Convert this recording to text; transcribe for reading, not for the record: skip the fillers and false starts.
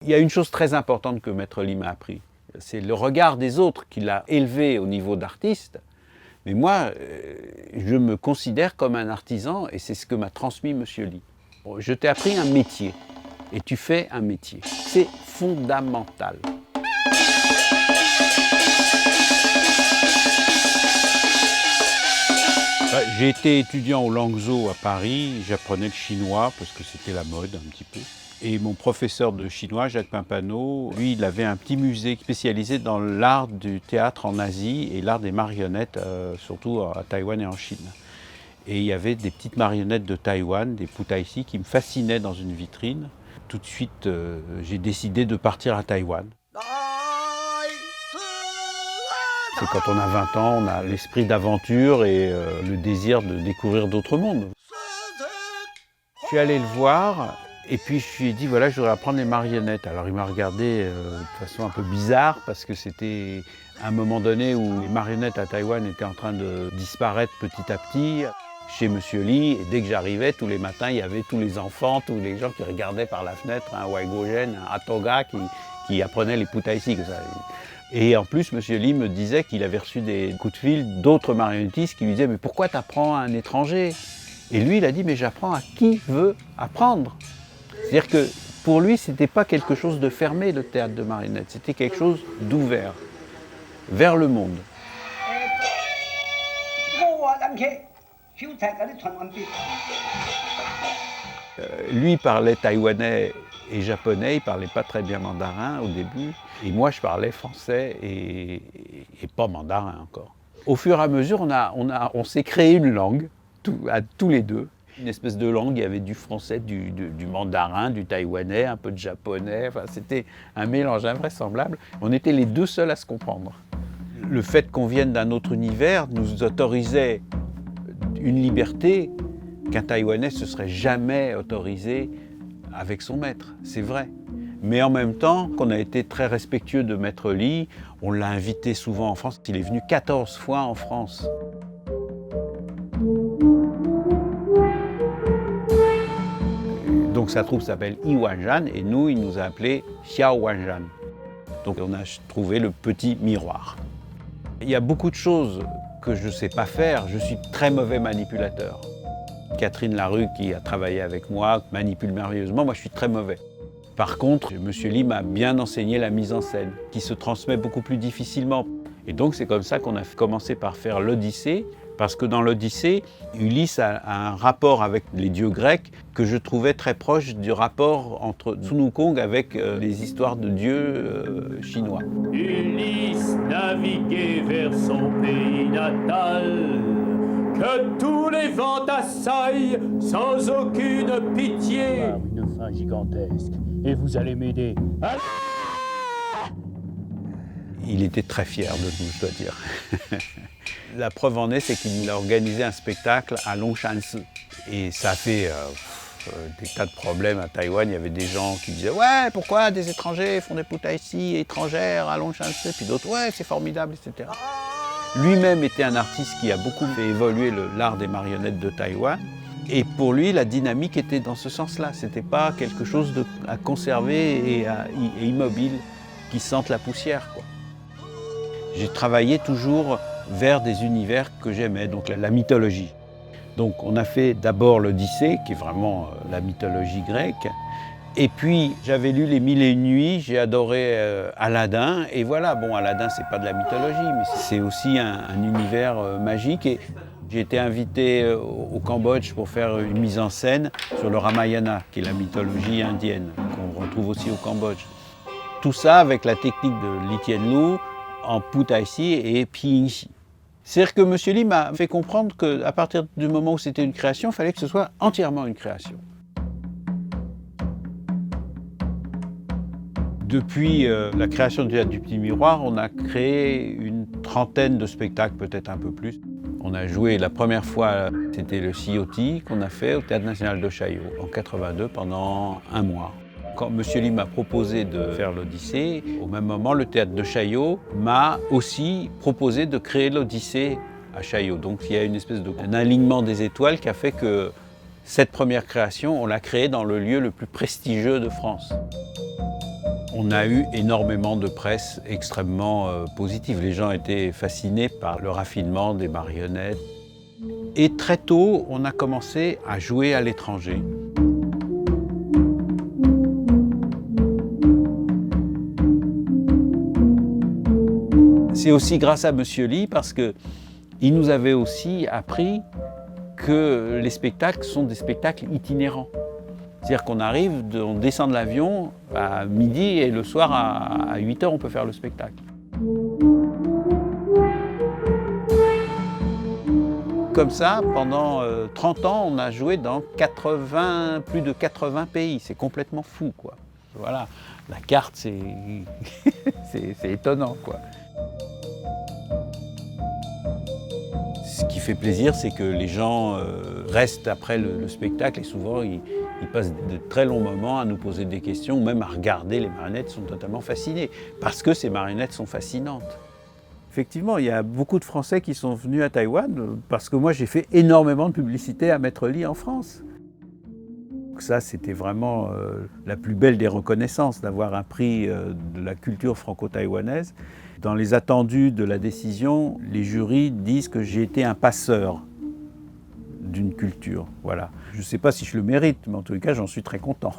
Il y a une chose très importante que Maître Lee m'a appris, c'est le regard des autres qui l'a élevé au niveau d'artiste. Mais moi, je me considère comme un artisan et c'est ce que m'a transmis Monsieur Lee. Je t'ai appris un métier et tu fais un métier. C'est fondamental. J'ai été étudiant au Langzhou à Paris, j'apprenais le chinois parce que c'était la mode un petit peu. Et mon professeur de chinois, Jacques Pimpano, lui, il avait un petit musée spécialisé dans l'art du théâtre en Asie et l'art des marionnettes, surtout à Taïwan et en Chine. Et il y avait des petites marionnettes de Taïwan, des putaïsi, qui me fascinaient dans une vitrine. Tout de suite, j'ai décidé de partir à Taïwan. C'est quand on a 20 ans, on a l'esprit d'aventure et le désir de découvrir d'autres mondes. Je suis allé le voir et puis je lui ai dit voilà, je voudrais apprendre les marionnettes. Alors il m'a regardé de façon un peu bizarre parce que c'était un moment donné où les marionnettes à Taïwan étaient en train de disparaître petit à petit. Chez Monsieur Lee, et dès que j'arrivais, tous les matins, il y avait tous les enfants, tous les gens qui regardaient par la fenêtre, un Waigogen, un Atoga qui apprenaient les putaïsi. Et en plus, Monsieur Lee me disait qu'il avait reçu des coups de fil d'autres marionnettistes qui lui disaient « Mais pourquoi tu apprends à un étranger ?» Et lui, il a dit « Mais j'apprends à qui veut apprendre. » C'est-à-dire que pour lui, ce n'était pas quelque chose de fermé, le théâtre de marionnettes, c'était quelque chose d'ouvert, vers le monde. Lui parlait taïwanais et japonais, il parlait pas très bien mandarin au début. Et moi, je parlais français et pas mandarin encore. Au fur et à mesure, on s'est créé une langue, à tous les deux. Une espèce de langue, il y avait du français, du mandarin, du taïwanais, un peu de japonais. Enfin, c'était un mélange invraisemblable. On était les deux seuls à se comprendre. Le fait qu'on vienne d'un autre univers nous autorisait une liberté qu'un Taïwanais ne se serait jamais autorisé avec son maître, c'est vrai. Mais en même temps, qu'on a été très respectueux de Maître Lee, on l'a invité souvent en France. Il est venu 14 fois en France. Donc sa troupe s'appelle Yi Wanjan et nous, il nous a appelés Xiao Wanjan. Donc on a trouvé le petit miroir. Il y a beaucoup de choses que je ne sais pas faire, je suis très mauvais manipulateur. Catherine Larue, qui a travaillé avec moi, manipule merveilleusement, moi je suis très mauvais. Par contre, Monsieur Lee m'a bien enseigné la mise en scène, qui se transmet beaucoup plus difficilement. Et donc c'est comme ça qu'on a commencé par faire l'Odyssée, parce que dans l'Odyssée, Ulysse a un rapport avec les dieux grecs que je trouvais très proche du rapport entre Sun Wukong avec les histoires de dieux chinois. Ulysse naviguait vers son pays natal, que tous les vents assaillent sans aucune pitié. Une fin gigantesque, et vous allez m'aider. Il était très fier de nous, je dois dire. La preuve en est, c'est qu'il a organisé un spectacle à Longshansi. Et ça a fait des tas de problèmes à Taïwan. Il y avait des gens qui disaient « Ouais, pourquoi des étrangers font des putaïsi étrangères à Longshansi ?» Puis d'autres « Ouais, c'est formidable, etc. » Lui-même était un artiste qui a beaucoup fait évoluer l'art des marionnettes de Taïwan. Et pour lui, la dynamique était dans ce sens-là. Ce n'était pas quelque chose à conserver et immobile, qui sente la poussière, quoi. J'ai travaillé toujours vers des univers que j'aimais, donc la mythologie. Donc on a fait d'abord l'Odyssée, qui est vraiment la mythologie grecque. Et puis j'avais lu Les Mille et une Nuits, j'ai adoré Aladdin. Et voilà, bon, Aladdin, c'est pas de la mythologie, mais c'est aussi un univers magique. Et j'ai été invité au Cambodge pour faire une mise en scène sur le Ramayana, qui est la mythologie indienne, qu'on retrouve aussi au Cambodge. Tout ça avec la technique de Lee Tien Loong en putaïsi et piingxi. C'est-à-dire que Monsieur Lee m'a fait comprendre qu'à partir du moment où c'était une création, il fallait que ce soit entièrement une création. Depuis la création du Théâtre du Petit Miroir, on a créé une trentaine de spectacles, peut-être un peu plus. On a joué la première fois, c'était le COT qu'on a fait au Théâtre National de Chaillot en 82 pendant un mois. Quand Monsieur Lee m'a proposé de faire l'Odyssée, au même moment, le théâtre de Chaillot m'a aussi proposé de créer l'Odyssée à Chaillot. Donc il y a une espèce d'un alignement des étoiles qui a fait que cette première création, on l'a créée dans le lieu le plus prestigieux de France. On a eu énormément de presse extrêmement positive. Les gens étaient fascinés par le raffinement des marionnettes. Et très tôt, on a commencé à jouer à l'étranger. C'est aussi grâce à Monsieur Lee parce qu'il nous avait aussi appris que les spectacles sont des spectacles itinérants. C'est-à-dire qu'on arrive, on descend de l'avion à midi et le soir à 8 h, on peut faire le spectacle. Comme ça, pendant 30 ans, on a joué dans plus de 80 pays. C'est complètement fou, quoi. Voilà, la carte, c'est étonnant, quoi. Ce qui fait plaisir, c'est que les gens restent après le spectacle et souvent ils passent de très longs moments à nous poser des questions ou même à regarder les marionnettes, ils sont totalement fascinés parce que ces marionnettes sont fascinantes. Effectivement, il y a beaucoup de Français qui sont venus à Taïwan parce que moi j'ai fait énormément de publicité à Maître Lee en France. Donc ça, c'était vraiment la plus belle des reconnaissances d'avoir un prix de la culture franco-taïwanaise. Dans les attendus de la décision, les jurys disent que j'ai été un passeur d'une culture. Voilà. Je ne sais pas si je le mérite, mais en tout cas, j'en suis très content.